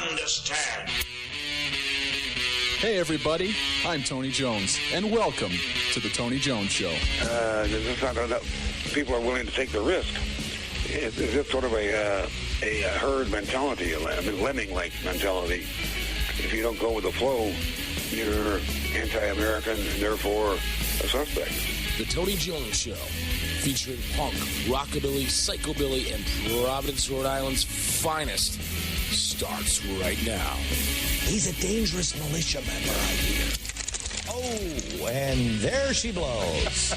understand. Hey everybody, I'm Tony Jones, and welcome to the Tony Jones Show. It's not enough. People are willing to take the risk. It's sort of a herd mentality, a lemming-like mentality. If you don't go with the flow, you're anti-American and therefore a suspect. The Tony Jones Show, featuring punk, rockabilly, psychobilly, and Providence, Rhode Island's finest, starts right now. He's a dangerous militia member, I hear. Oh, and there she blows.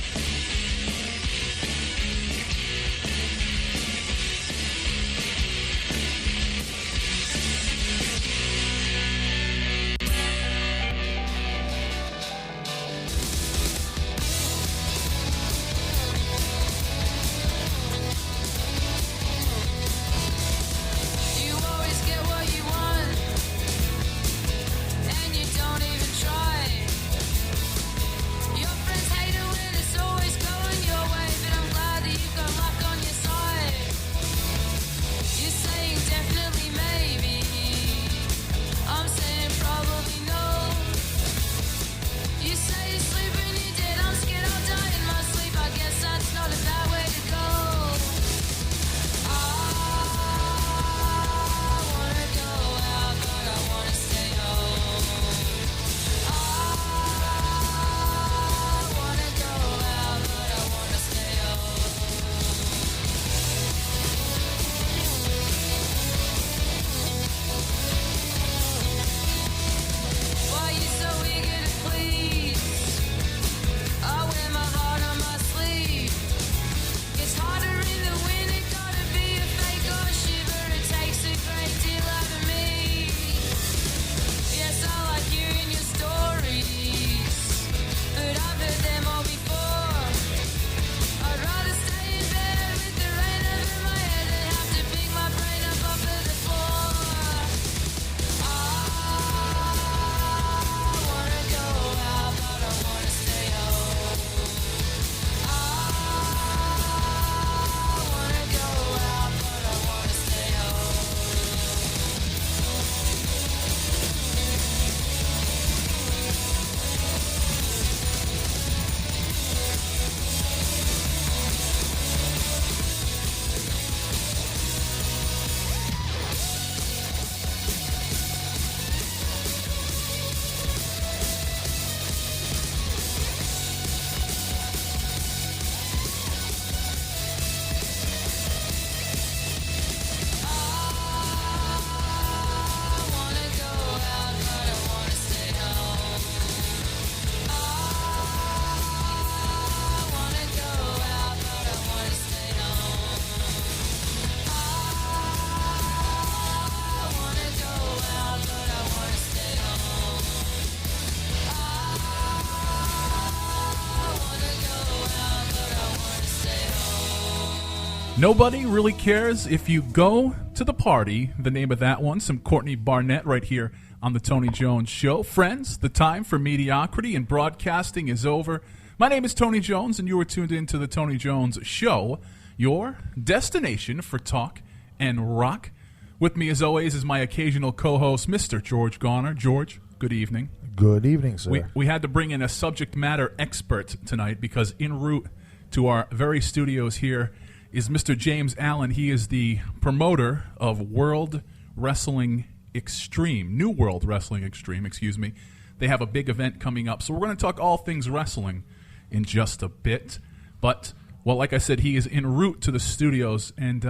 Nobody really cares if you go to the party. The name of that one, some Courtney Barnett right here on the Tony Jones Show. Friends, the time for mediocrity and broadcasting is over. My name is Tony Jones, and you are tuned in to the Tony Jones Show, your destination for talk and rock. With me, as always, is my occasional co-host, Mr. George Garner. George, good evening. Good evening, sir. We had to bring in a subject matter expert tonight because en route to our very studios here is Mr. James Allen. He is the promoter of World Wrestling Extreme, New World Wrestling Extreme, excuse me. They have a big event coming up, so we're going to talk all things wrestling in just a bit. But, well, like I said, he is en route to the studios, and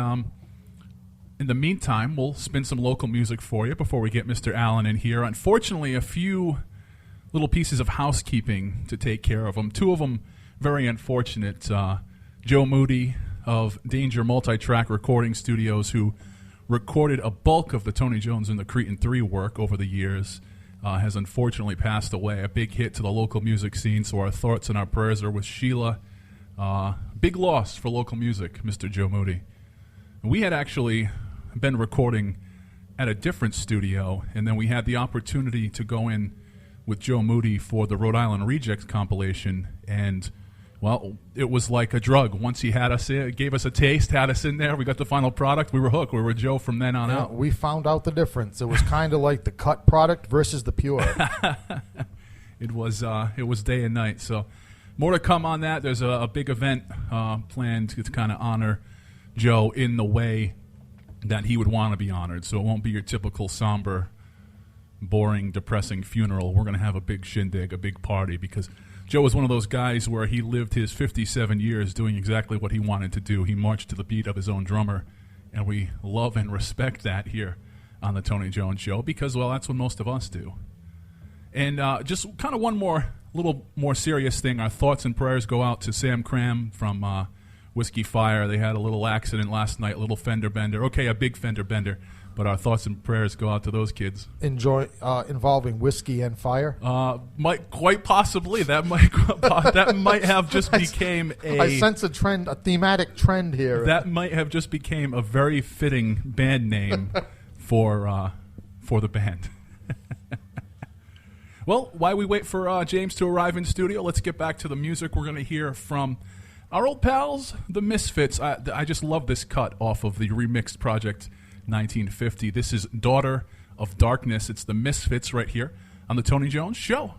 in the meantime, we'll spin some local music for you before we get Mr. Allen in here. Unfortunately, a few little pieces of housekeeping to take care of them. Two of them very unfortunate. Joe Moody of Danger Multi-Track Recording Studios, who recorded a bulk of the Tony Jones and the Cretin 3 work over the years, has unfortunately passed away. A big hit to the local music scene, so our thoughts and our prayers are with Sheila. Big loss for local music, Mr. Joe Moody. We had actually been recording at a different studio, and then we had the opportunity to go in with Joe Moody for the Rhode Island Rejects compilation, and Well, it was like a drug. Once he had us in, gave us a taste, had us in there, we got the final product, we were hooked. We were Joe from then on out. We found out the difference. It was kind of like the cut product versus the pure. It was day and night. So more to come on that. There's a big event planned to kind of honor Joe in the way that he would want to be honored. So it won't be your typical somber, boring, depressing funeral. We're going to have a big shindig, a big party, because Joe was one of those guys where he lived his 57 years doing exactly what he wanted to do. He marched to the beat of his own drummer, and we love and respect that here on the Tony Jones Show because, well, that's what most of us do. And just kind of one more, little more serious thing. Our thoughts and prayers go out to Sam Cram from Whiskey Fire. They had a little accident last night, a little fender bender. Okay, a big fender bender. But our thoughts and prayers go out to those kids. Involving whiskey and fire? Might quite possibly. That might have just became a... I sense a trend, a thematic trend here. That might have just became a very fitting band name for the band. Well, while we wait for James to arrive in studio, let's get back to the music. We're going to hear from our old pals, the Misfits. I just love this cut off of the remixed project 1950. This is Daughter of Darkness. It's the Misfits right here on the Tony Jones Show.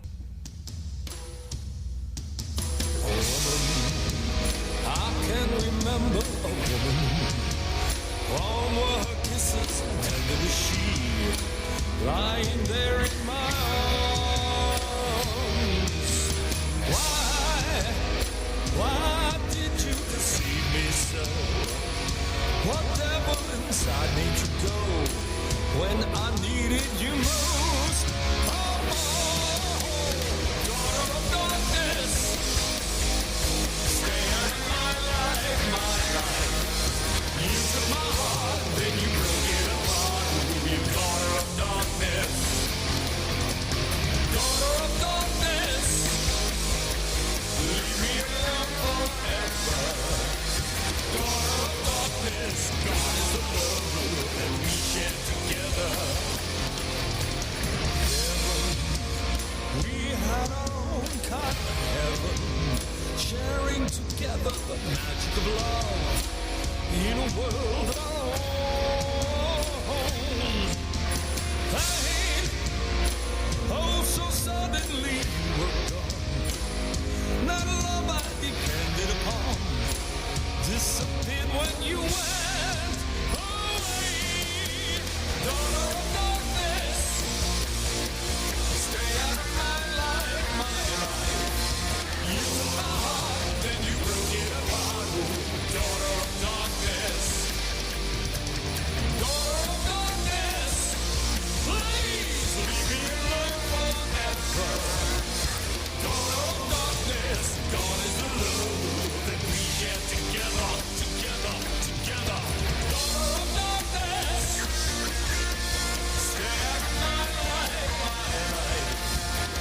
I can remember a woman. Warm were her kisses, and there was she lying there in my arms. Why did you deceive me so? What devil inside made you go when I needed you most? Oh, daughter of darkness, stay out of my life. You took my heart, then you broke it apart. You daughter of darkness, daughter of darkness, leave me alone forever. Daughter of darkness, God is the love that we share together. Heaven, we had our own kind of heaven, sharing together the magic of love in a world of our own. Pain, oh, so suddenly you were gone. Not love I depended upon disappeared when you went away. Daughter of darkness, stay out of my life. You took my heart, then you broke it apart. Daughter of darkness, daughter of darkness, please leave me alone forever. Daughter of darkness, God is the love that we share together. Daughter of darkness, stay out of my life.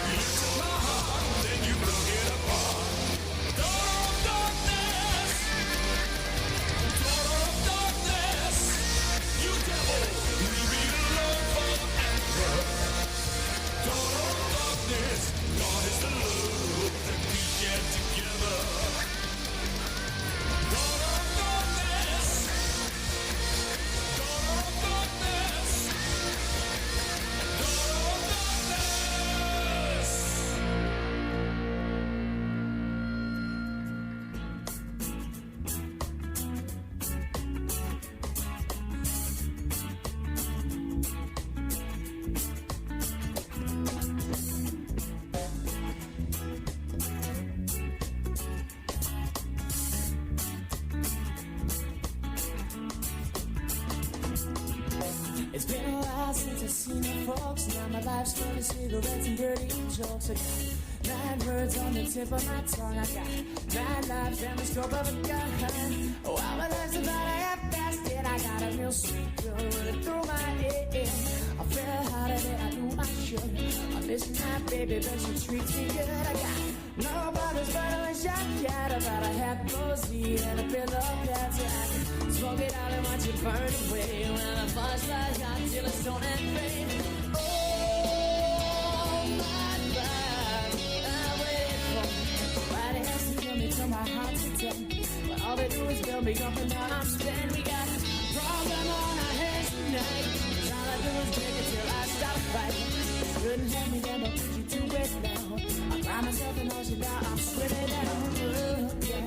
You took my heart, then you broke it apart. Daughter of darkness, you devil, leave me alone forever. Daughter of darkness, God is the love that we share together. Daughter of darkness, daughter of darkness, daughter of darkness. It's been a while since I've seen you folks. Now my life's full of cigarettes and dirty jokes. I got 9 words on the tip of my tongue. I got 9 lives down the scope of a gun. Oh, my life's about a half-past it. I got a real sweet girl running through my head. I feel harder than I knew I should. I miss my baby, but she treats me good. I got nobody's better than shot about a half rosy and a pillow pads. I can smoke it out and watch it burn away. When the flashlight got till it's torn and rain. Oh, my God, I waited for somebody else to come and till my heart's content. But all they do is build me up and now I'm spent. We got a problem on our hands tonight. 'Cause all I do is drink it till I stop fighting. Couldn't help me then, but put you to it now. I cry myself an ocean down, I'm swimming down. Yeah.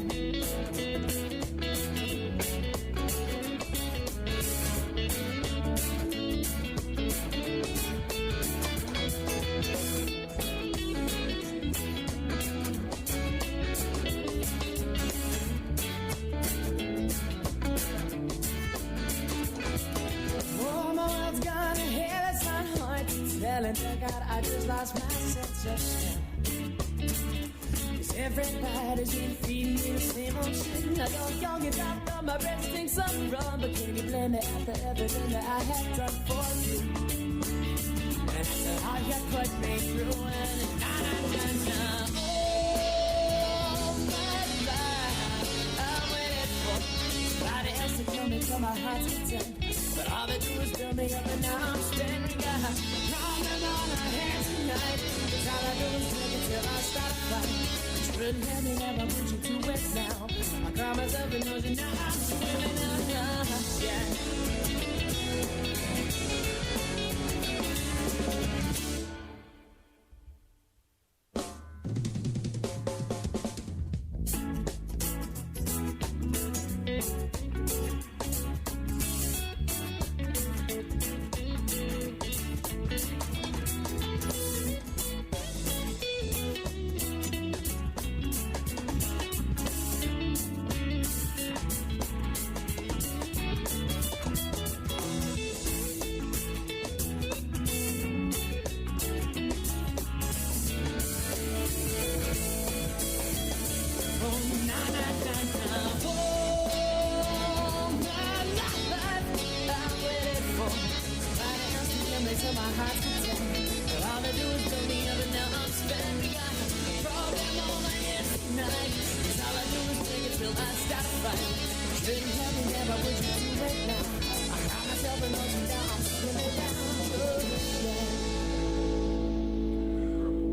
Oh, my world's gone to hell, it's not hard to tell. And thank God I just lost my sense of smell. 'Cause everybody's been feeding me the same old shit. I don't y'all get out of my breath, stinks I'm wrong. But can you blame me after everything that I have done for you? And after all you put me through, and na-na-na-na. Oh, my life, I waited for somebody else to come into my heart's content. But all they do is build me up and now I'm standing. Got a problem on our hands tonight. 'Cause all I do is drink it till I start fighting. Couldn't help me, never put you to it now. I cry myself an ocean, now I'm swimming out. Yeah.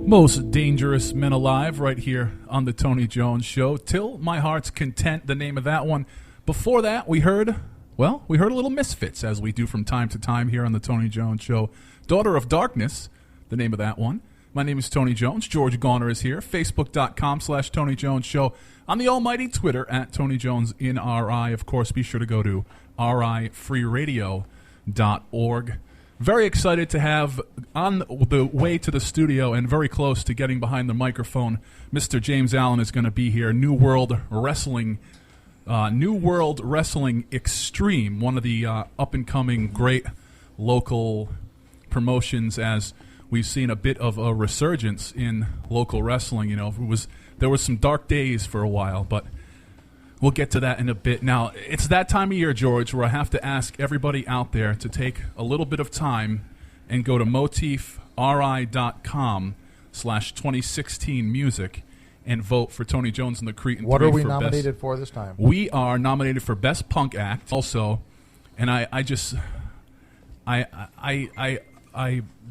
Most dangerous men alive, right here on the Tony Jones Show. Till My Heart's Content, the name of that one. Before that, we heard a little Misfits, as we do from time to time here on the Tony Jones Show. Daughter of Darkness, the name of that one. My name is Tony Jones. George Garner is here. Facebook.com/Tony Jones Show. On the almighty Twitter at Tony Jones in RI. Of course, be sure to go to rifreeradio.org. Very excited to have on the way to the studio and very close to getting behind the microphone. Mr. James Allen is going to be here. New World Wrestling Extreme, one of the up-and-coming great local promotions, as we've seen a bit of a resurgence in local wrestling. You know, there was some dark days for a while, but we'll get to that in a bit. Now, it's that time of year, George, where I have to ask everybody out there to take a little bit of time and go to motifri.com/2016music and vote for Tony Jones and the Cretin. What are we nominated for this time? We are nominated for Best Punk Act also, and I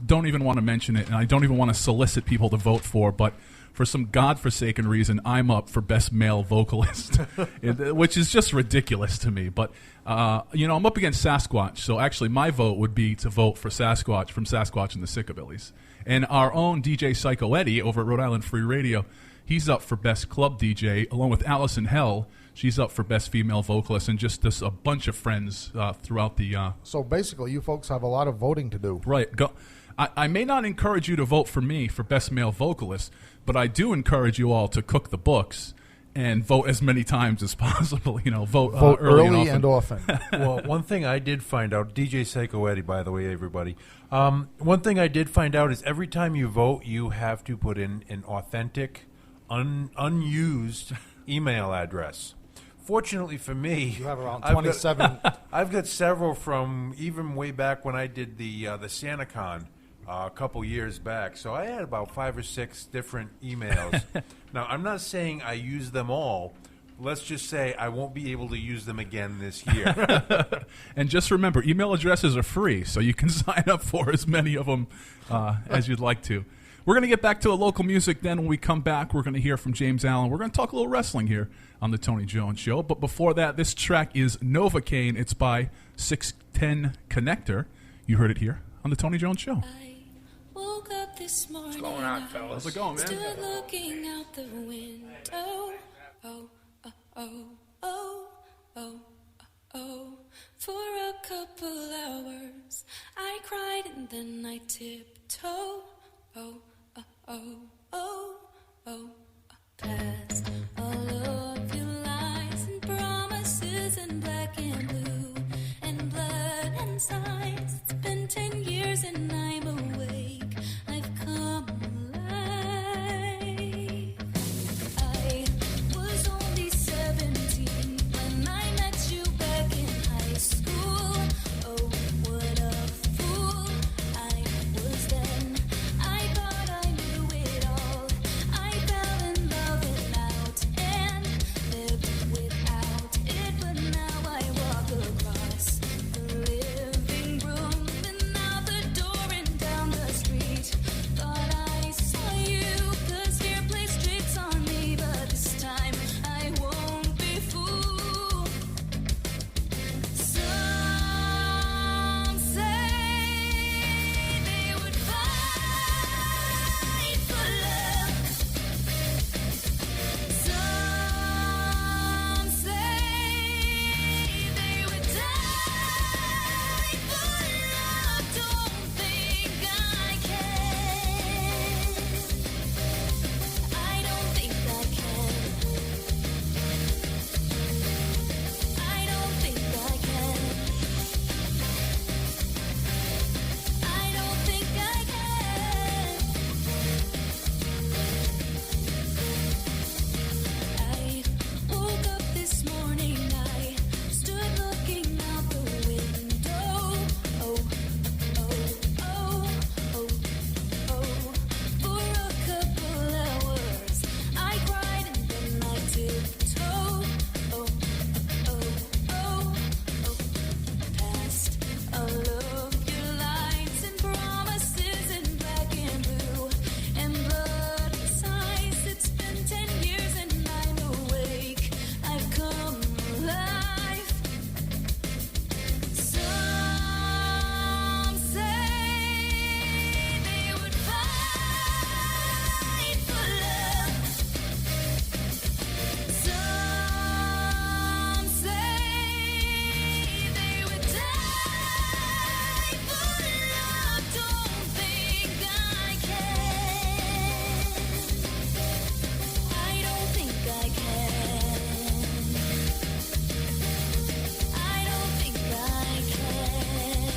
don't even want to mention it, and I don't even want to solicit people to vote for, but for some godforsaken reason, I'm up for Best Male Vocalist, which is just ridiculous to me. But, I'm up against Sasquatch, so actually my vote would be to vote for Sasquatch from Sasquatch and the Sickabillies. And our own DJ JuiceheaD over at Rhode Island Free Radio, he's up for Best Club DJ, along with Allison Hell. She's up for Best Female Vocalist, and just a bunch of friends throughout the... So basically, you folks have a lot of voting to do. Right. I may not encourage you to vote for me for Best Male Vocalist, but I do encourage you all to cook the books and vote as many times as possible. Vote early and often. Well, one thing I did find out, DJ JuiceheaD, by the way, everybody. One thing I did find out is every time you vote, you have to put in an authentic, unused email address. Fortunately for me, you have around 27. I've got several from even way back when I did the SantaCon a couple years back. So I had about 5 or 6 different emails. Now, I'm not saying I use them all. Let's just say I won't be able to use them again this year. And just remember, email addresses are free, so you can sign up for as many of them as you'd like to. We're going to get back to the local music then. When we come back, we're going to hear from James Allen. We're going to talk a little wrestling here on the Tony Jones Show. But before that, this track is Novocaine. It's by 610 Connector. You heard it here on the Tony Jones Show. Woke up this morning. What's going on, fellas? How's it going, man? Stood looking out the window. Oh, oh, oh, oh, oh, oh. For a couple hours, I cried and then I tiptoed. Oh, oh, oh, oh, oh. Past all of your lies and promises and black and blue and blood and sighs. It's been 10 years and I'm awake. I've come alive. I was only 17 when I met you back in high school. Oh, what a fool I was then. I thought I knew it all. I fell in love without and lived without it. But now I walk across the living room and out the door and down the street. Thought I saw you, 'cause fear plays tricks on me. But this time I won't be fooled. Some say they would fight for love. Some say they would die for love. Don't think I can. I don't think I can. I don't think I can. I don't think I can. I woke up this morning, I stood looking out the window. Oh, oh, oh, oh, oh. For a couple hours, I cried and then I tiptoed. Oh, oh, oh, oh. Past all of your lies and promises in black and blue and blood and sighs. It's been 10 years and I'm awake. I've come alive. Some say they would fight for love. Some say they would die for love. Don't think I can. I don't think I can. I don't think I can.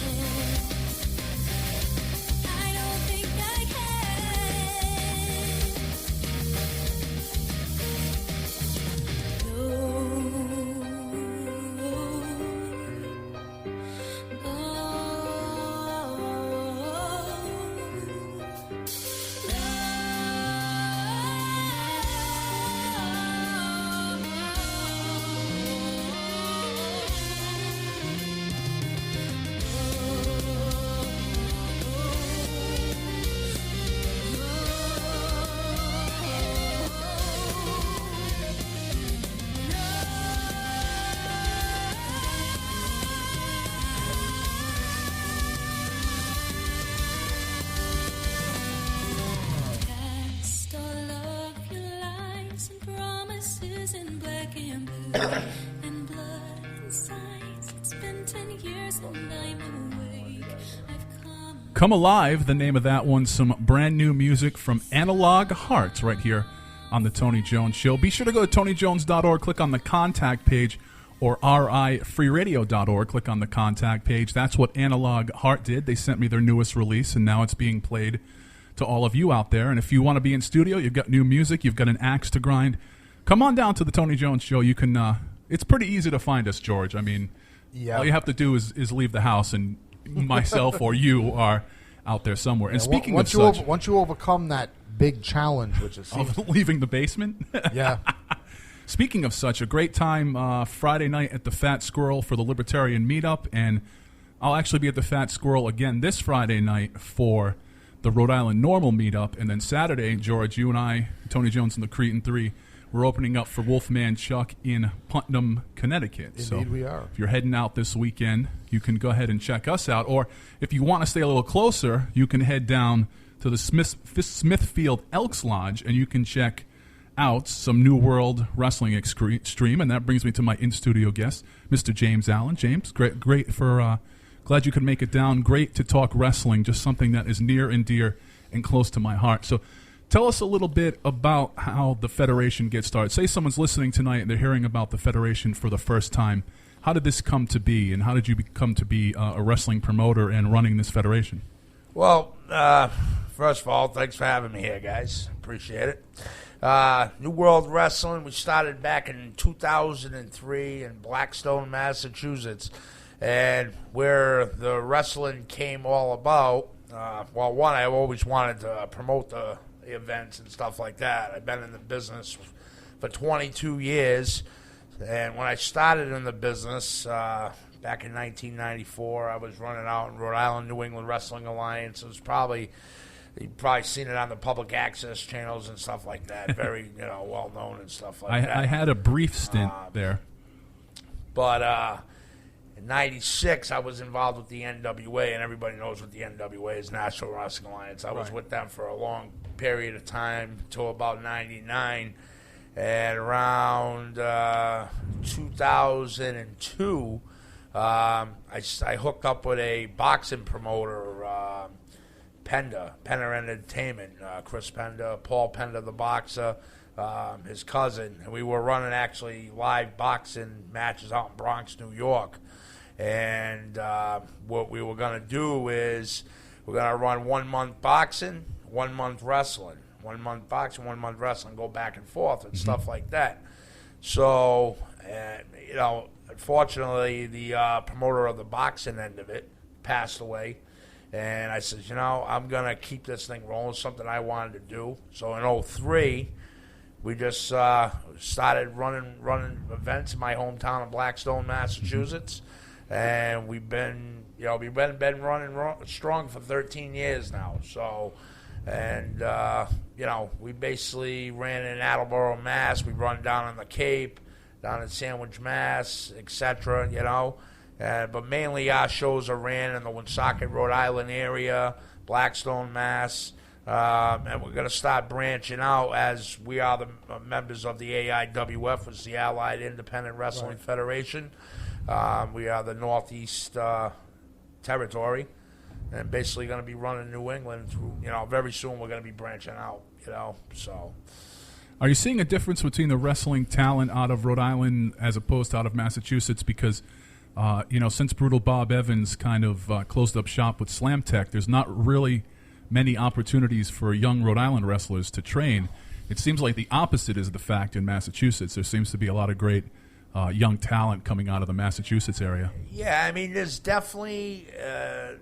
I don't think I Past all of your lies and promises in black and blue and blood and sighs. It's been 10 years and I'm awake. I've Come Alive, the name of that one. Some brand new music from Analog Hearts right here on the Tony Jones Show. Be sure to go to TonyJones.org, click on the contact page, or RIFreeradio.org, click on the contact page. That's what Analog Heart did. They sent me their newest release, and now it's being played to all of you out there. And if you want to be in studio, you've got new music, you've got an axe to grind, come on down to the Tony Jones Show. You can. It's pretty easy to find us, George. I mean, all you have to do is leave the house, and myself or you are out there somewhere. And speaking of such, once you overcome that big challenge, which is of leaving the basement, yeah. Speaking of such, a great time Friday night at the Fat Squirrel for the Libertarian Meetup, and I'll actually be at the Fat Squirrel again this Friday night for the Rhode Island Normal meetup. And then Saturday, George, you and I, Tony Jones and the Cretan 3, we're opening up for Wolfman Chuck in Putnam, Connecticut. Indeed we are. If you're heading out this weekend, you can go ahead and check us out. Or if you want to stay a little closer, you can head down to the Smithfield Elks Lodge, and you can check out some New World Wrestling Extreme. And that brings me to my in-studio guest, Mr. James Allen. James, great for glad you could make it down. Great to talk wrestling, just something that is near and dear and close to my heart. So tell us a little bit about how the Federation gets started. Say someone's listening tonight and they're hearing about the Federation for the first time. How did this come to be, and how did you come to be a wrestling promoter and running this Federation? Well, first of all, thanks for having me here, guys. Appreciate it. New World Wrestling, we started back in 2003 in Blackstone, Massachusetts. And where the wrestling came all about, well, one, I always wanted to promote the events and stuff like that. I've been in the business for 22 years. And when I started in the business back in 1994, I was running out in Rhode Island New England Wrestling Alliance. It was you've probably seen it on the public access channels and stuff like that. Very, well known and stuff like that. I had a brief stint there. But in 96, I was involved with the NWA, and everybody knows what the NWA is, National Wrestling Alliance. I was with them for a long period of time, till about 99. And around 2002, I hooked up with a boxing promoter, Penda Entertainment, Chris Penda, Paul Penda, the boxer, his cousin. And we were running actually live boxing matches out in Bronx, New York. And what we were going to do is we're going to run 1 month boxing, 1 month wrestling. 1 month boxing, 1 month wrestling, go back and forth and stuff like that. So, unfortunately, the promoter of the boxing end of it passed away. And I said, I'm going to keep this thing rolling, something I wanted to do. So in 2003, we just started running events in my hometown of Blackstone, Massachusetts. And we've been running strong for 13 years now. So, and, we basically ran in Attleboro, Mass. We run down on the Cape, down in Sandwich, Mass, etc., but mainly our shows are ran in the Woonsocket, Rhode Island area, Blackstone, Mass. And we're going to start branching out as we are the members of the AIWF, which is the Allied Independent Wrestling Federation. We are the Northeast territory, and basically going to be running New England through, very soon we're going to be branching out, so. Are you seeing a difference between the wrestling talent out of Rhode Island as opposed to out of Massachusetts? Because, since Brutal Bob Evans kind of closed up shop with Slam Tech, there's not really many opportunities for young Rhode Island wrestlers to train. It seems like the opposite is the fact in Massachusetts. There seems to be a lot of great young talent coming out of the Massachusetts area. Yeah, I mean, there's definitely a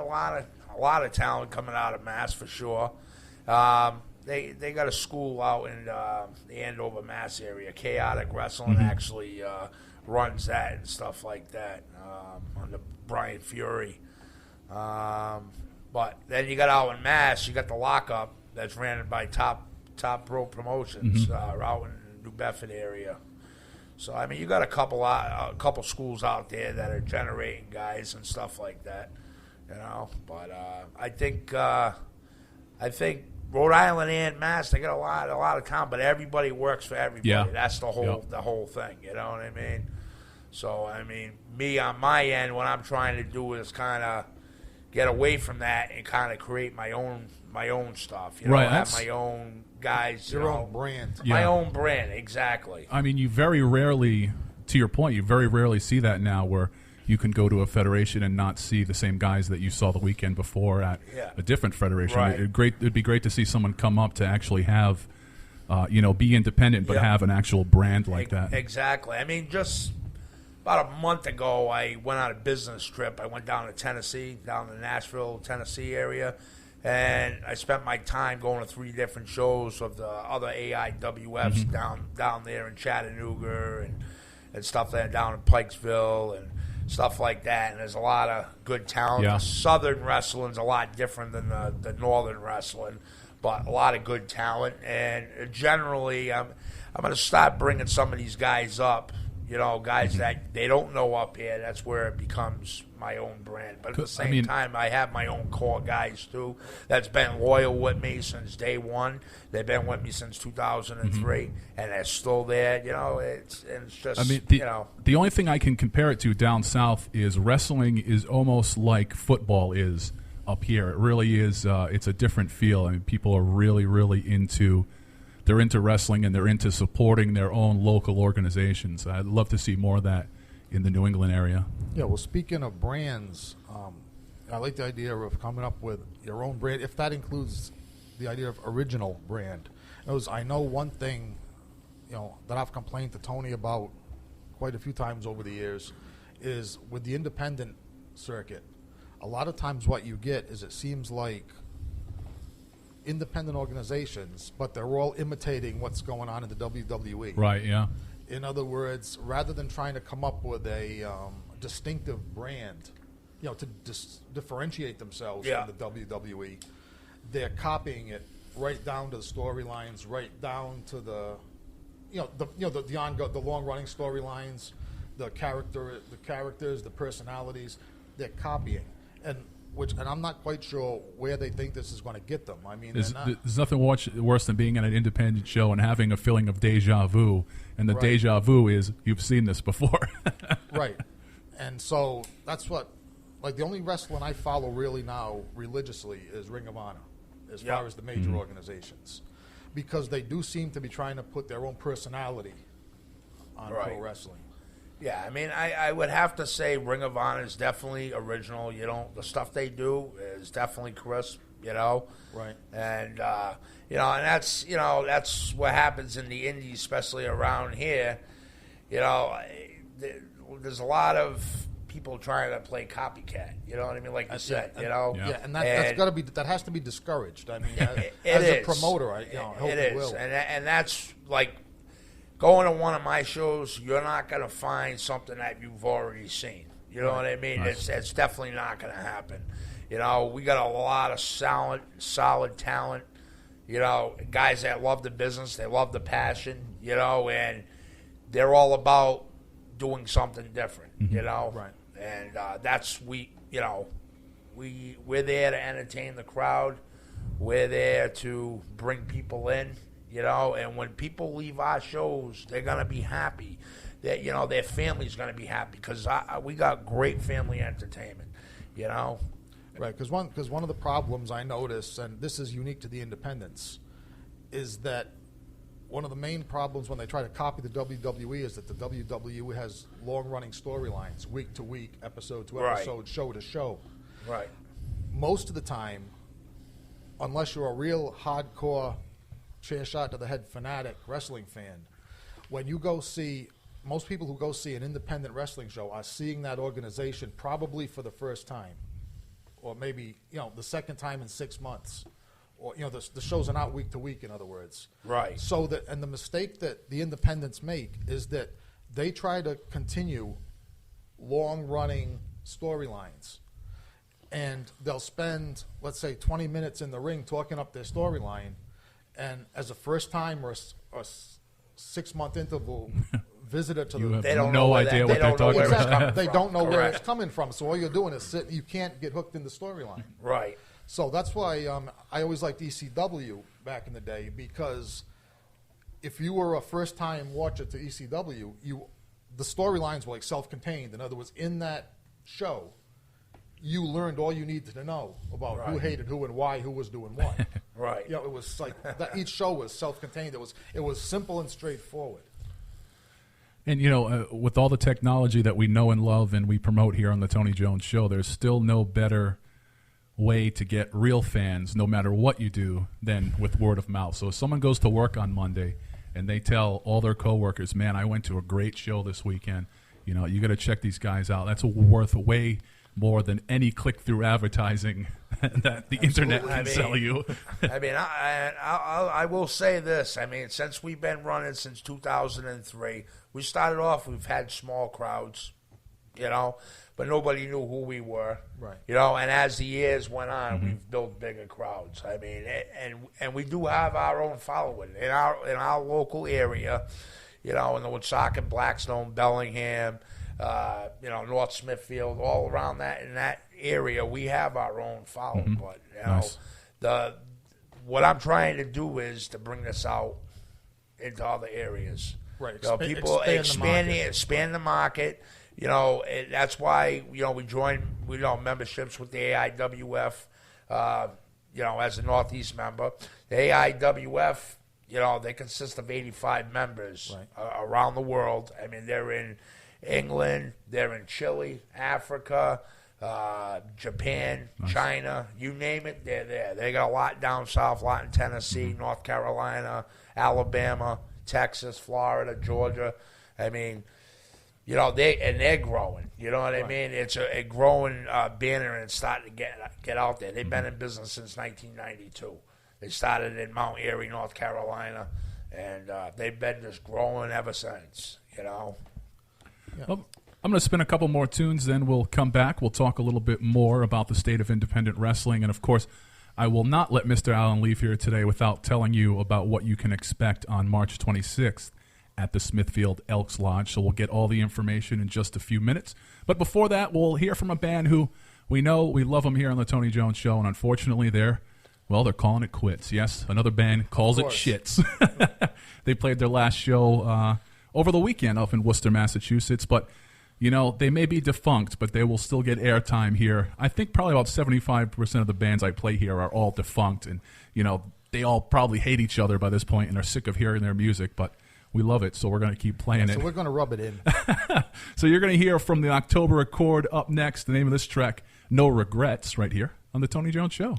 lot of talent coming out of Mass for sure. They got a school out in the Andover, Mass area. Chaotic Wrestling actually runs that and stuff like that under Brian Fury. But then you got out in Mass, you got the Lockup that's ran by Top Pro Promotions out in the New Bedford area. So I mean, you got a couple schools out there that are generating guys and stuff like that, But I think Rhode Island and Mass, they got a lot of talent, but everybody works for everybody. Yeah. That's the whole thing. You know what I mean? So I mean, me on my end, what I'm trying to do is kind of get away from that and kind of create my own stuff. Have my own guys. Your own brand. My own brand, exactly. I mean, you very rarely, to your point, you very rarely see that now where you can go to a federation and not see the same guys that you saw the weekend before at a different federation. Right. It'd be great to see someone come up to actually have, be independent but have an actual brand like that. Exactly. I mean, just about a month ago, I went on a business trip. I went down to Tennessee, down the Nashville, Tennessee area. And I spent my time going to 3 different shows of the other AIWFs down there in Chattanooga and stuff like that, down in Pikesville. And stuff like that. And there's a lot of good talent. Yeah. The Southern wrestling's a lot different than the Northern wrestling, but a lot of good talent. And generally, I'm going to start bringing some of these guys up. You know, guys that they don't know up here. That's where it becomes my own brand. But at the same time, I have my own core guys, too, that's been loyal with me since day one. They've been with me since 2003, and they're still there. You know, it's just, the only thing I can compare it to down south is wrestling is almost like football is up here. It really is. It's a different feel. I mean, people are really, really into wrestling, and they're into supporting their own local organizations. I'd love to see more of that in the New England area. Yeah, well, speaking of brands, I like the idea of coming up with your own brand, if that includes the idea of original brand. I know one thing, that I've complained to Tony about quite a few times over the years is with the independent circuit. A lot of times what you get is it seems like independent organizations, but they're all imitating what's going on in the WWE. Right, yeah. In other words, rather than trying to come up with a distinctive brand, to differentiate themselves from the WWE, they're copying it right down to the storylines, right down to the long-running storylines, the characters, the personalities. They're copying, and I'm not quite sure where they think this is going to get them. I mean, there's nothing worse than being at an independent show and having a feeling of deja vu, and the deja vu is you've seen this before. Right. And so that's what, the only wrestling I follow really now religiously is Ring of Honor, as far as the major organizations, because they do seem to be trying to put their own personality on pro wrestling. Yeah, I mean, I would have to say Ring of Honor is definitely original. The stuff they do is definitely crisp, Right. And, and that's what happens in the indies, especially around here. There's a lot of people trying to play copycat, you know what I mean? Like you said, Yeah, and that has to be discouraged. I mean, as a promoter, I hope it it is. will. And that's like, going to one of my shows, you're not going to find something that you've already seen. You know what I mean? Nice. It's definitely not going to happen. We got a lot of solid talent, guys that love the business, they love the passion, and they're all about doing something different, Right. And that's, we're there to entertain the crowd. We're there to bring people in. And when people leave our shows, they're going to be happy. That their family's going to be happy because we got great family entertainment. Right, because one of the problems I notice, and this is unique to the independents, is that one of the main problems when they try to copy the WWE is that the WWE has long-running storylines, week to week, episode to episode, show to show. Right. Most of the time, unless you're a real hardcore chair shot to the head fanatic wrestling fan, when you go see, most people who go see an independent wrestling show are seeing that organization probably for the first time, or maybe the second time in 6 months, or the shows are not week to week, in other words. Right. So and the mistake that the independents make is that they try to continue long running storylines, and they'll spend, let's say, 20 minutes in the ring talking up their storyline. And as a first time or a 6 month interval visitor to they don't know what they're talking about. They don't know where it's coming from. So all you're doing is sitting. You can't get hooked in the storyline. Right. So that's why I always liked ECW back in the day, because if you were a first time watcher to ECW, the storylines were like self-contained. In other words, in that show, you learned all you needed to know about who hated who and why, who was doing what. Right. It was like that. Each show was self-contained. It was simple and straightforward. And with all the technology that we know and love and we promote here on the Tony Jones Show, there's still no better way to get real fans, no matter what you do, than with word of mouth. So if someone goes to work on Monday and they tell all their coworkers, "Man, I went to a great show this weekend. You got to check these guys out." That's worth way more than any click-through advertising that the internet can sell you. I will say this. I mean, since we've been running since 2003, we started off, we've had small crowds. you know, but nobody knew who we were. Right. You know, and as the years went on, we've built bigger crowds. I mean, and we do have our own following in our local area, you know, in the Woonsocket, Blackstone, Bellingham, you know, North Smithfield, all around in that area, we have our own following. But, you know, what I'm trying to do is to bring this out into other areas. Right. You know, people expand the market. You know, that's why, you know, we joined, you know, memberships with the AIWF, you know, as a Northeast member. The AIWF, you know, they consist of 85 members around the world. I mean, they're in England, they're in Chile, Africa, Japan, China, you name it, they're there. They got a lot down south, a lot in Tennessee, North Carolina, Alabama, Texas, Florida, Georgia. I mean, you know, they're growing. You know what I mean? It's a growing banner, and it's starting to get out there. They've been in business since 1992. They started in Mount Airy, North Carolina, and they've been just growing ever since, you know. Yeah. Well, I'm going to spin a couple more tunes, then we'll come back. We'll talk a little bit more about the state of independent wrestling. And, of course, I will not let Mr. Allen leave here today without telling you about what you can expect on March 26th at the Smithfield Elks Lodge. So we'll get all the information in just a few minutes. But before that, we'll hear from a band who we know we love them here on the Tony Jones Show. And, unfortunately, they're calling it quits. Yes, another band calls it shits. They played their last show over the weekend up in Worcester, Massachusetts. But you know, they may be defunct, but they will still get airtime here. I think probably about 75% of the bands I play here are all defunct. And, you know, they all probably hate each other by this point and are sick of hearing their music. But we love it, so we're going to keep playing it. So we're going to rub it in. So you're going to hear from the October Accord up next. The name of this track, No Regrets, right here on The Tony Jones Show.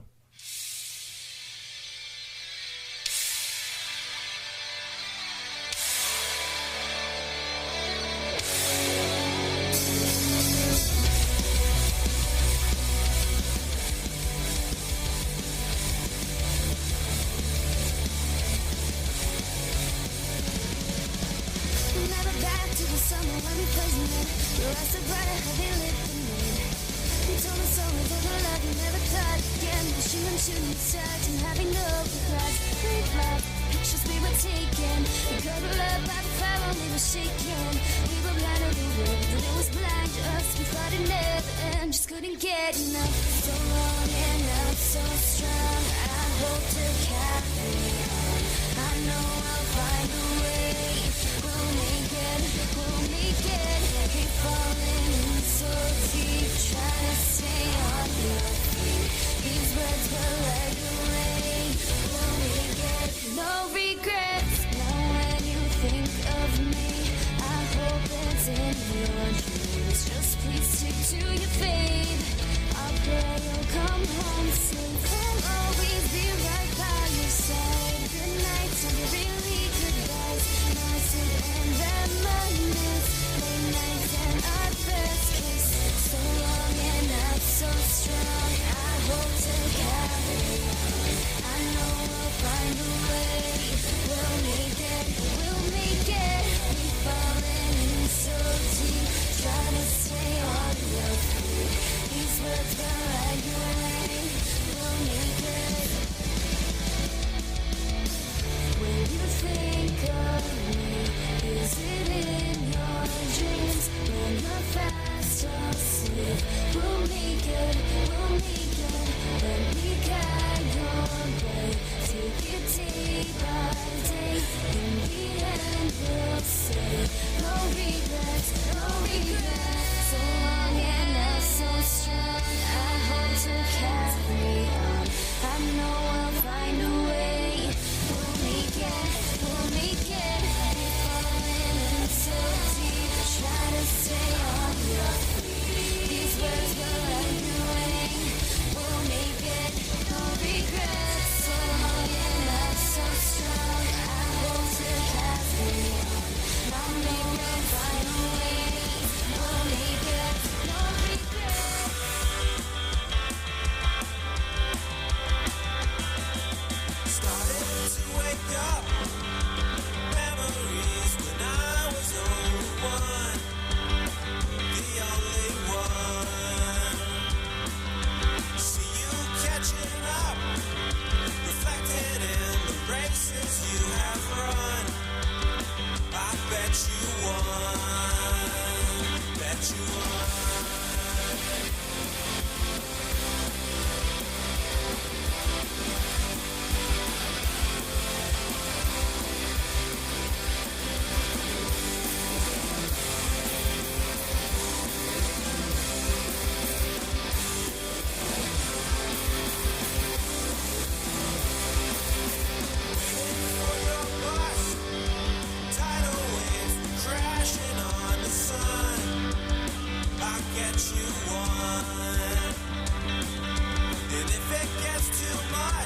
We'll make it.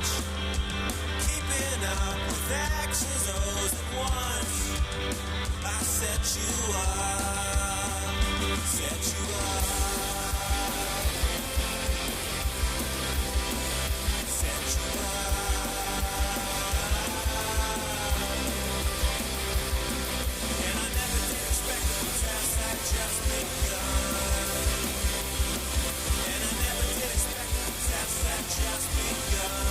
watch. Keeping up with X's, O's, and ones. I set you up. Set you up. Set you up. And I never did expect the test had just begun. And I never did expect the test had just begun.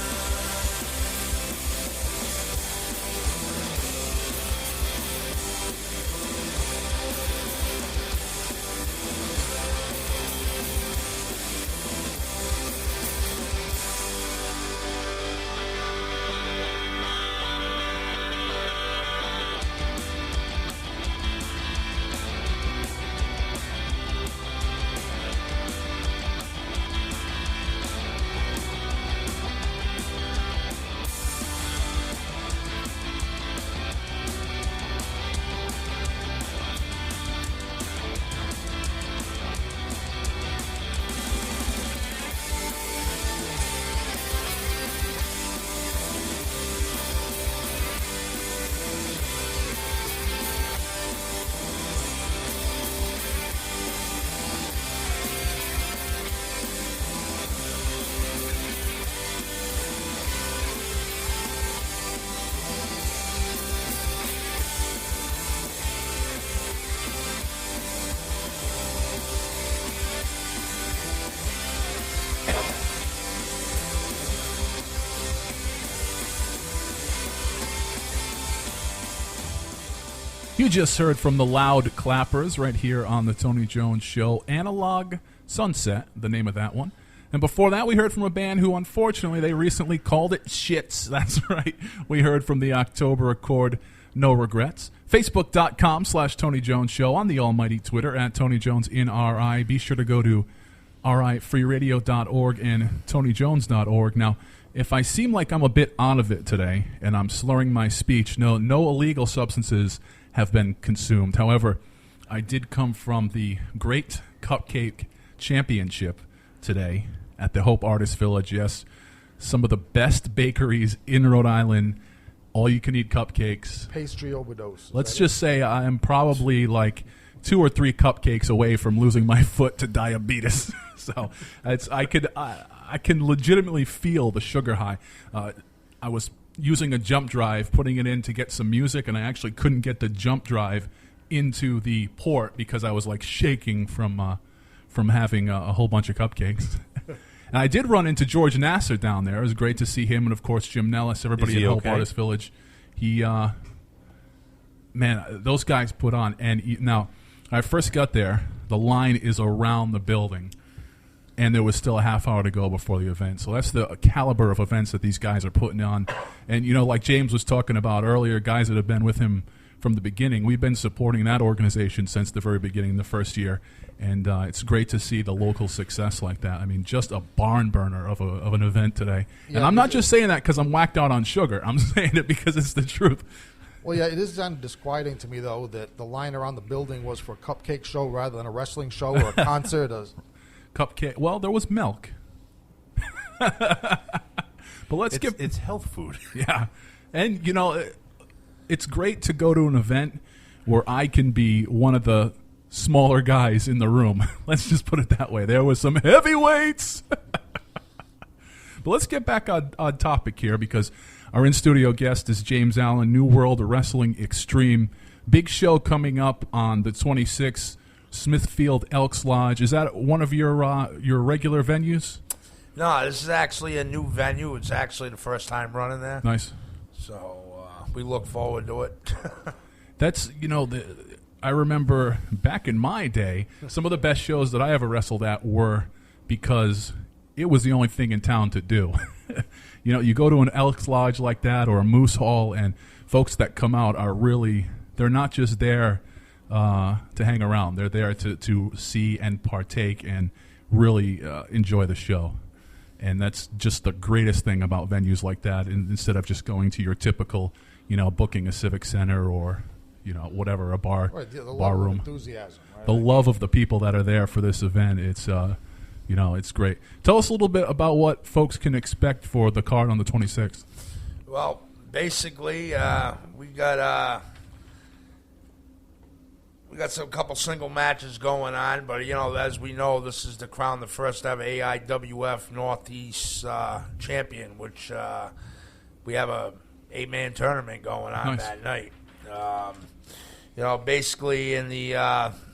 You just heard from the Loud Clappers right here on the Tony Jones Show. Analog Sunset, the name of that one. And before that, we heard from a band who, unfortunately, they recently called it Shits. That's right. We heard from the October Accord, No Regrets. Facebook.com/Tony Jones Show. On the almighty Twitter at Tony Jones in RI. Be sure to go to rifreeradio.org and tonyjones.org. Now, if I seem like I'm a bit out of it today and I'm slurring my speech, no illegal substances have been consumed. However, I did come from the Great Cupcake Championship today at the Hope Artist Village. Yes, some of the best bakeries in Rhode Island, all-you-can-eat cupcakes. Pastry overdose. Let's just say I am probably like 2 or 3 cupcakes away from losing my foot to diabetes. So I can legitimately feel the sugar high. I was using a jump drive, putting it in to get some music, and I actually couldn't get the jump drive into the port because I was like shaking from having a whole bunch of cupcakes. And I did run into George Nasser down there. It was great to see him, and of course Jim Nellis, everybody at Hope Artist Village. He, man, those guys put on. And now, I first got there. The line is around the building, and there was still a half hour to go before the event. So that's the caliber of events that these guys are putting on. And, you know, like James was talking about earlier, guys that have been with him from the beginning, we've been supporting that organization since the very beginning, the first year. And it's great to see the local success like that. I mean, just a barn burner of an event today. Yeah, and I'm not just saying that because I'm whacked out on sugar. I'm saying it because it's the truth. Well, yeah, it is kind of disquieting to me, though, that the line around the building was for a cupcake show rather than a wrestling show or a concert. Cupcake. Well, there was milk. But it's health food. Yeah. And, you know, it's great to go to an event where I can be one of the smaller guys in the room. Let's just put it that way. There was some heavyweights. But let's get back on topic here, because our in-studio guest is James Allen, New World Wrestling Extreme. Big show coming up on the 26th, Smithfield Elks Lodge. Is that one of your regular venues? No, this is actually a new venue. It's actually the first time running there. Nice. So we look forward to it. That's, you know, I remember back in my day, some of the best shows that I ever wrestled at were because it was the only thing in town to do. You know, you go to an Elks Lodge like that or a Moose Hall, and folks that come out are really, they're not just there to hang around. They're there to see and partake and really enjoy the show. And that's just the greatest thing about venues like that, instead of just going to your typical, you know, booking a civic center or, you know, whatever, a bar, right, the bar room. Enthusiasm, right? The love of the people that are there for this event. It's You know, it's great. Tell us a little bit about what folks can expect for the card on the 26th. Well, basically, we got some couple single matches going on, but as we know, this is to crown the first ever AIWF Northeast champion, which we have a 8-man tournament going on that night. Basically in the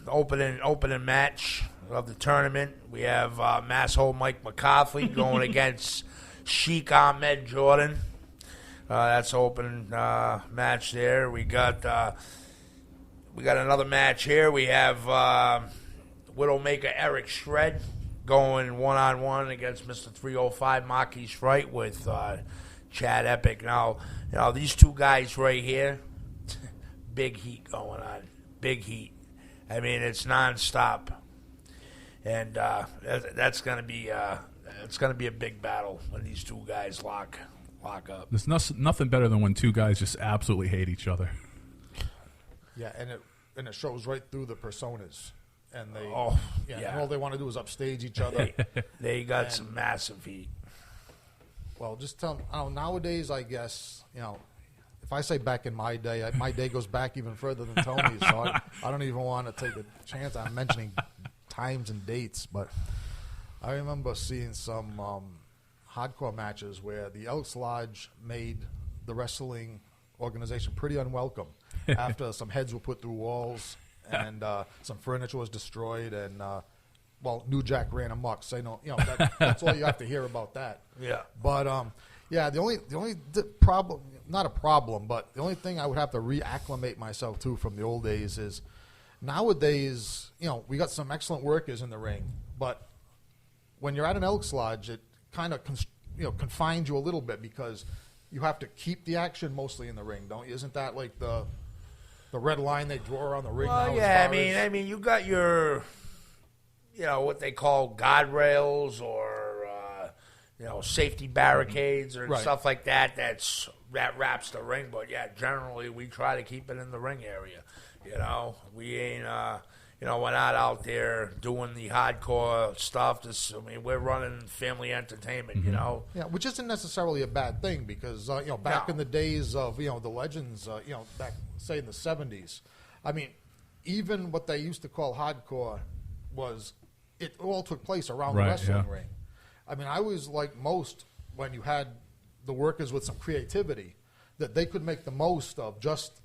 opening match of the tournament, we have Masshole Mike McCarthy going against Sheik Ahmed Jordan. That's open match there. We got another match here. We have Widowmaker Eric Shred going one-on-one against Mr. 305 Marquis Fright with Chad Epic. Now, these two guys right here, big heat going on. Big heat. I mean, it's nonstop. And that's going to be a big battle when these two guys lock up. There's nothing better than when two guys just absolutely hate each other. Yeah, and it shows right through the personas, and they and all they want to do is upstage each other. They got some massive heat. Well, just tell them. Nowadays, I guess if I say back in my day goes back even further than Tony's. So I don't even want to take a chance on mentioning times and dates. But I remember seeing some hardcore matches where the Elks Lodge made the wrestling organization pretty unwelcome after some heads were put through walls and some furniture was destroyed and New Jack ran amok. Say no, that's all you have to hear about that. Yeah. But the only problem, not a problem, but the only thing I would have to reacclimate myself to from the old days is nowadays, we got some excellent workers in the ring, but when you're at an Elks Lodge, it kind of confines you a little bit because you have to keep the action mostly in the ring, don't you? Isn't that like the red line they draw around the ring? Well, now yeah, I mean, you got your, what they call guardrails or safety barricades or stuff like that. That wraps the ring, but yeah, generally we try to keep it in the ring area. We ain't. We're not out there doing the hardcore stuff. We're running family entertainment, Yeah, which isn't necessarily a bad thing because, back in the days of, the legends, back, say, in the 70s, even what they used to call hardcore it all took place around the wrestling ring. I was like most when you had the workers with some creativity that they could make the most of just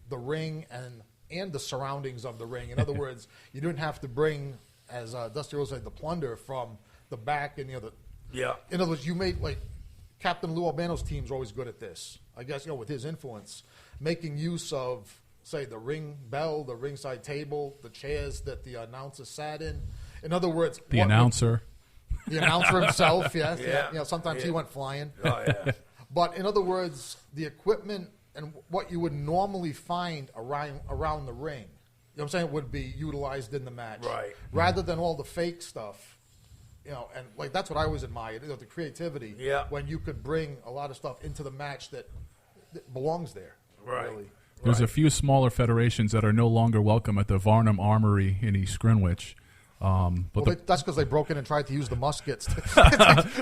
the ring and the surroundings of the ring. In other words, you didn't have to bring, as Dusty Rose said, the plunder from the back and Yeah. In other words, you made Captain Lou Albano's teams are always good at this. I guess with his influence, making use of say the ring bell, the ringside table, the chairs that the announcer sat in. In other words, the announcer himself. Yes, yeah. Sometimes he went flying. Oh yeah. But in other words, the equipment and what you would normally find around the ring, what I'm saying, would be utilized in the match. Right. Rather than all the fake stuff. And that's what I always admired, the creativity. Yeah. When you could bring a lot of stuff into the match that belongs there. Right. Really. There's a few smaller federations that are no longer welcome at the Varnum Armory in East Greenwich. That's because they broke in and tried to use the muskets to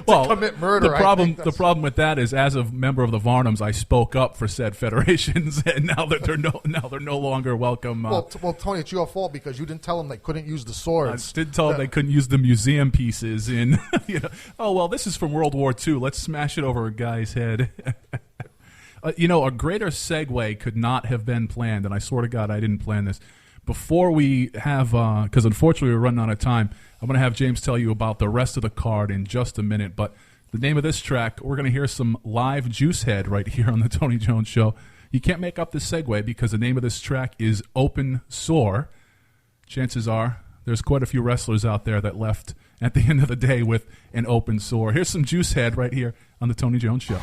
commit murder. The problem with that is, as a member of the Varnums, I spoke up for said federations, and now that they're no longer welcome. Well, Tony, it's your fault because you didn't tell them they couldn't use the swords. I did tell them they couldn't use the museum pieces in. Oh well, this is from World War II. Let's smash it over a guy's head. A greater segue could not have been planned, and I swear to God, I didn't plan this. Before we have, because unfortunately we're running out of time, I'm going to have James tell you about the rest of the card in just a minute. But the name of this track, we're going to hear some live JuiceheaD right here on the Tony Jones Show. You can't make up this segue because the name of this track is Open Sore. Chances are there's quite a few wrestlers out there that left at the end of the day with an open sore. Here's some JuiceheaD right here on the Tony Jones Show.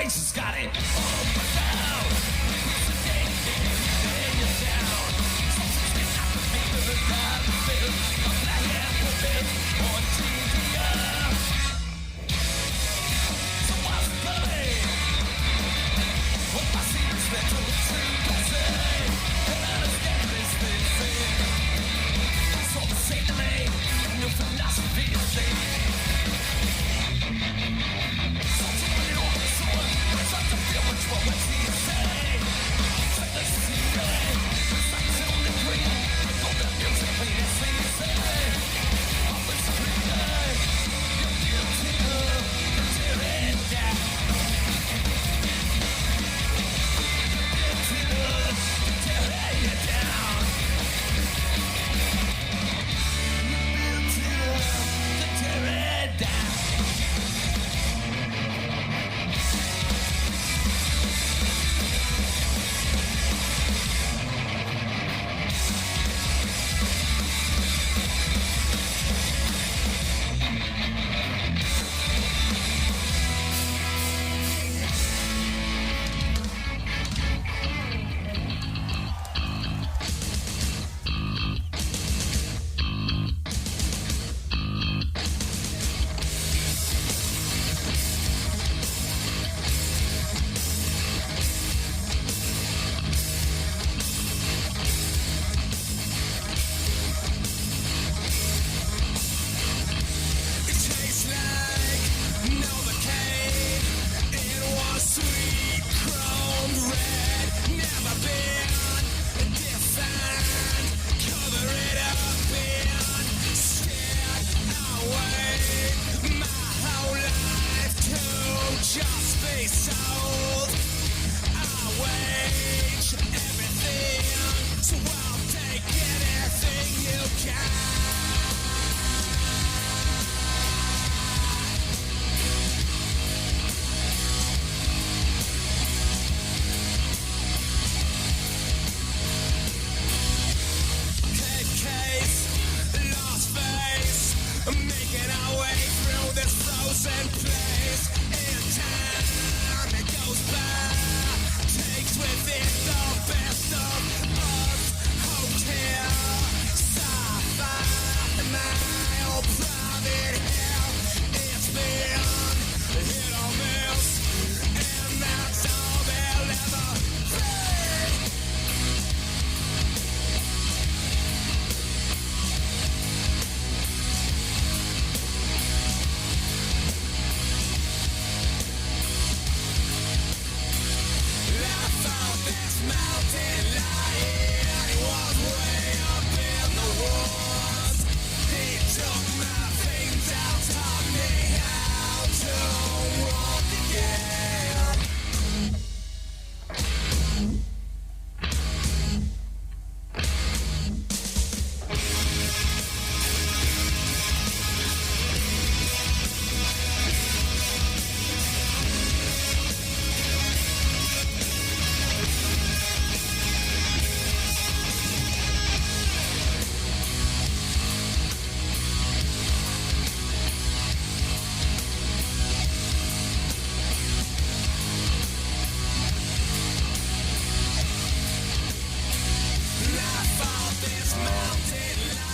race has got it all down. It's a game, and you're down. Something's been happening with the battlefield. Of the hand will live on TDR. So what's the going? What I see is mental to passing. And I understand this thing. So say to me, no philosophy is safe.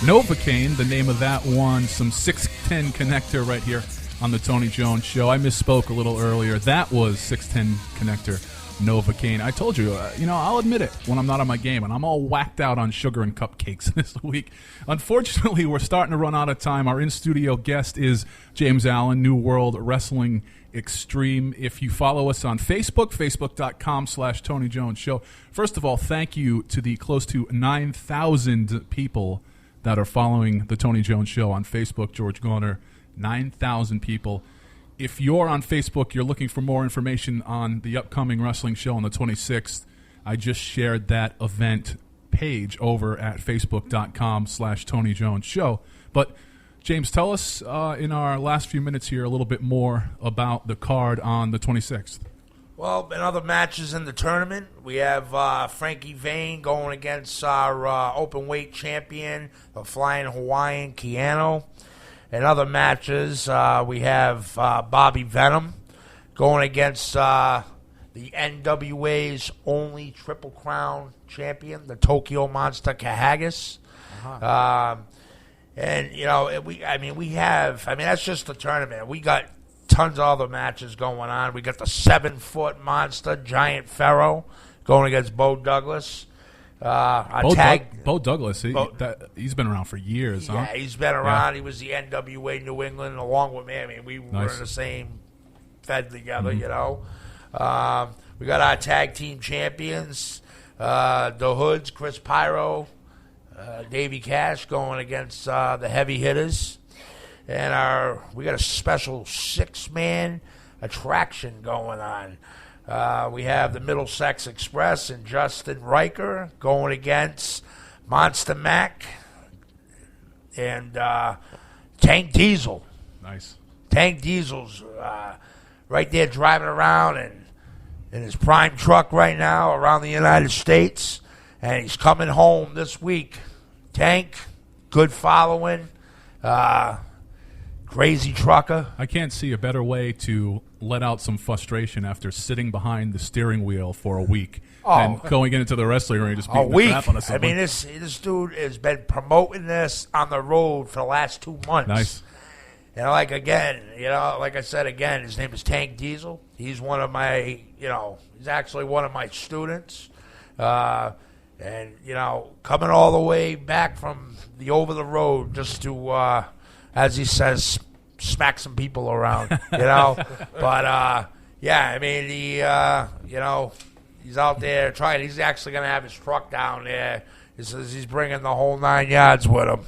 Novocaine, the name of that one, some 610 connector right here on the Tony Jones Show. I misspoke a little earlier. That was 610 connector, Novocaine. I told you, I'll admit it when I'm not on my game, and I'm all whacked out on sugar and cupcakes this week. Unfortunately, we're starting to run out of time. Our in-studio guest is James Allen, New World Wrestling Extreme. If you follow us on Facebook, facebook.com/Tony Jones Show. First of all, thank you to the close to 9,000 people that are following the Tony Jones Show on Facebook. George Garner, 9,000 people. If you're on Facebook, you're looking for more information on the upcoming wrestling show on the 26th, I just shared that event page over at facebook.com/Tony Jones Show. But James, tell us in our last few minutes here a little bit more about the card on the 26th. Well, in other matches in the tournament, we have Frankie Vane going against our open weight champion, the Flying Hawaiian Keanu. In other matches, we have Bobby Venom going against the NWA's only Triple Crown champion, the Tokyo Monster Kahagas. And, you know, that's just the tournament. We got tons of other matches going on. We got the 7-foot monster, Giant Pharaoh, going against Bo Douglas. Bo Douglas, he's been around for years, huh? Yeah, he's been around. He was the NWA New England along with me. I mean, we were in the same fed together, you know. We got our tag team champions, the Hoods, Chris Pyro, Davey Cash going against the Heavy Hitters. And we got a special 6-man attraction going on. We have the Middlesex Express and Justin Riker going against Monster Mac and Tank Diesel. Nice. Tank Diesel's right there driving around in his prime truck right now around the United States, and he's coming home this week. Tank, good following, crazy trucker. I can't see a better way to let out some frustration after sitting behind the steering wheel for a week and going into the wrestling ring and just beating the crap out of someone. I mean, this dude has been promoting this on the road for the last 2 months. Nice. And like I said again, his name is Tank Diesel. He's one of my, he's actually one of my students. And, coming all the way back from the over the road just to, as he says, smack some people around, But, yeah, I mean, he's out there trying. He's actually going to have his truck down there. He says he's bringing the whole 9 yards with him,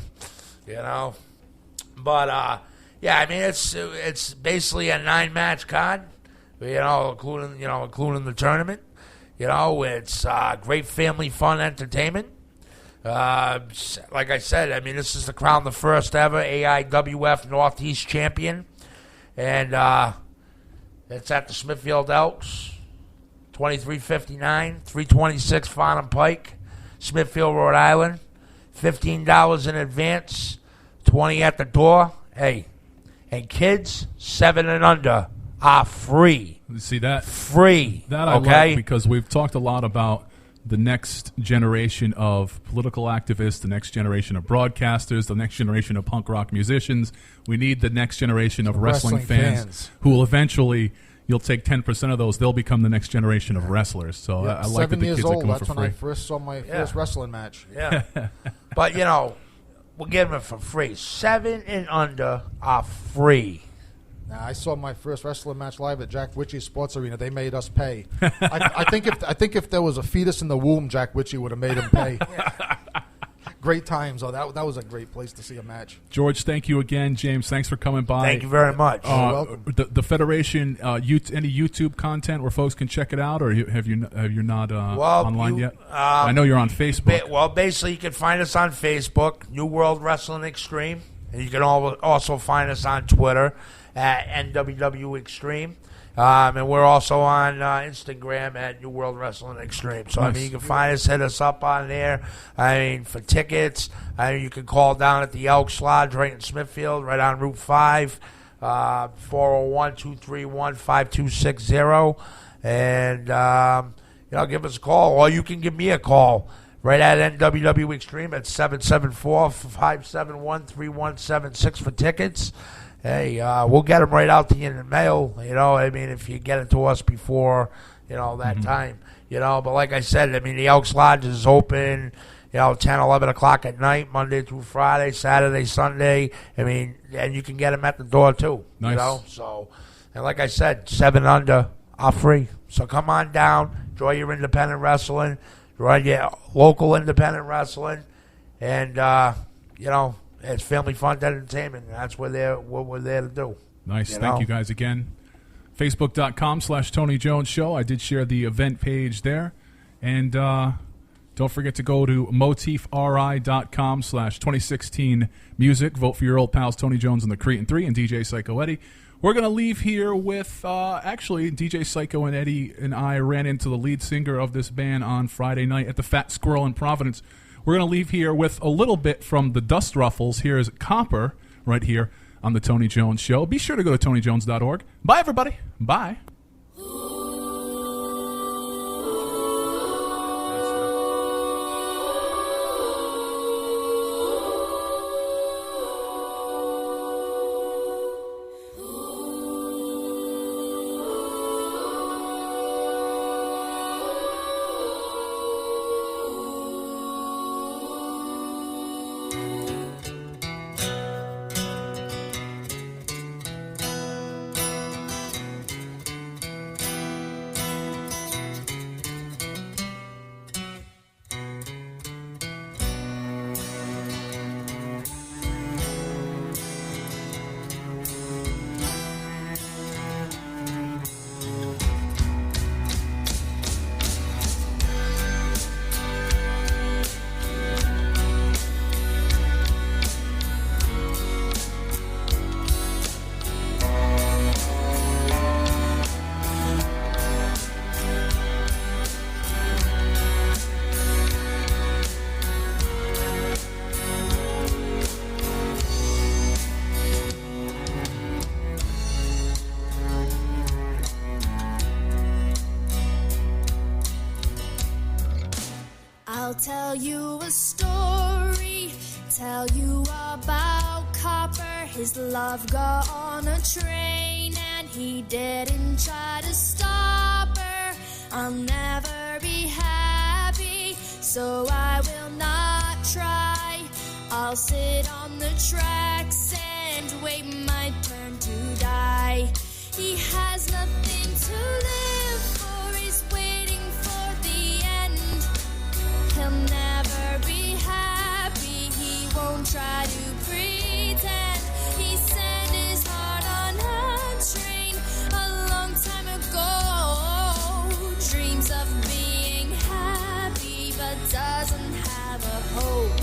But, yeah, I mean, it's basically a 9-match card, including the tournament. It's great family fun entertainment. Like I said, I mean, this is to crown the first ever AIWF Northeast champion. And it's at the Smithfield Elks, 2359, 326 Farnham Pike, Smithfield, Rhode Island. $15 in advance, $20 at the door. Hey, and kids 7 and under are free. See that? Free. That I like, because we've talked a lot about the next generation of political activists, the next generation of broadcasters, the next generation of punk rock musicians. We need the next generation of wrestling fans who will eventually, you'll take 10% of those, they'll become the next generation of wrestlers. So I like that the kids are coming for free. 7 years old, that's when I first saw my first wrestling match. Yeah. But, we're giving it for free. 7 and under are free. Now, I saw my first wrestling match live at Jack Witchy's Sports Arena. They made us pay. I think if there was a fetus in the womb, Jack Witchy would have made him pay. Great times. That was a great place to see a match. George, thank you again. James, thanks for coming by. Thank you very much. You're welcome. The Federation, any YouTube content where folks can check it out, or have you not online yet? I know you're on Facebook. Basically, you can find us on Facebook, New World Wrestling Extreme, and you can also find us on Twitter at NWW Extreme. And we're also on Instagram at New World Wrestling Extreme. So, nice. I mean, you can find us, hit us up on there. I mean, for tickets, you can call down at the Elks Lodge right in Smithfield, right on Route 5, 401-231-5260. And, give us a call. Or you can give me a call right at NWW Extreme at 774-571-3176 for tickets. Hey, we'll get them right out to you in the mail, I mean, if you get it to us before, that time, But like I said, I mean, the Elks Lodge is open, 10, 11 o'clock at night, Monday through Friday, Saturday, Sunday. I mean, and you can get them at the door, too, nice. So, and like I said, 7 under are free. So come on down, enjoy your independent wrestling, enjoy your local independent wrestling, and, it's family fun entertainment. That's what we're there to do. Nice. Thank you guys again. Facebook.com/Tony Jones Show. I did share the event page there. And don't forget to go to motifri.com/2016 music. Vote for your old pals Tony Jones and the Cretin 3 and DJ Psycho Eddie. We're going to leave here with, actually, DJ Psycho and Eddie and I ran into the lead singer of this band on Friday night at the Fat Squirrel in Providence. We're going to leave here with a little bit from the Dust Ruffles. Here's Copper right here on the Tony Jones Show. Be sure to go to TonyJones.org. Bye, everybody. Bye. I'll tell you a story, tell you about Copper. His love got on a train and he didn't try to stop her. I'll never be happy, so I will not try. I'll sit on the tracks and wait my turn to die. He has nothing to live for, he's waiting for the end. He'll never be happy, he won't try to pretend. He set his heart on a train a long time ago. Dreams of being happy but doesn't have a hope.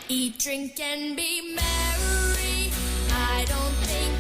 Eat, drink, and be merry. I don't think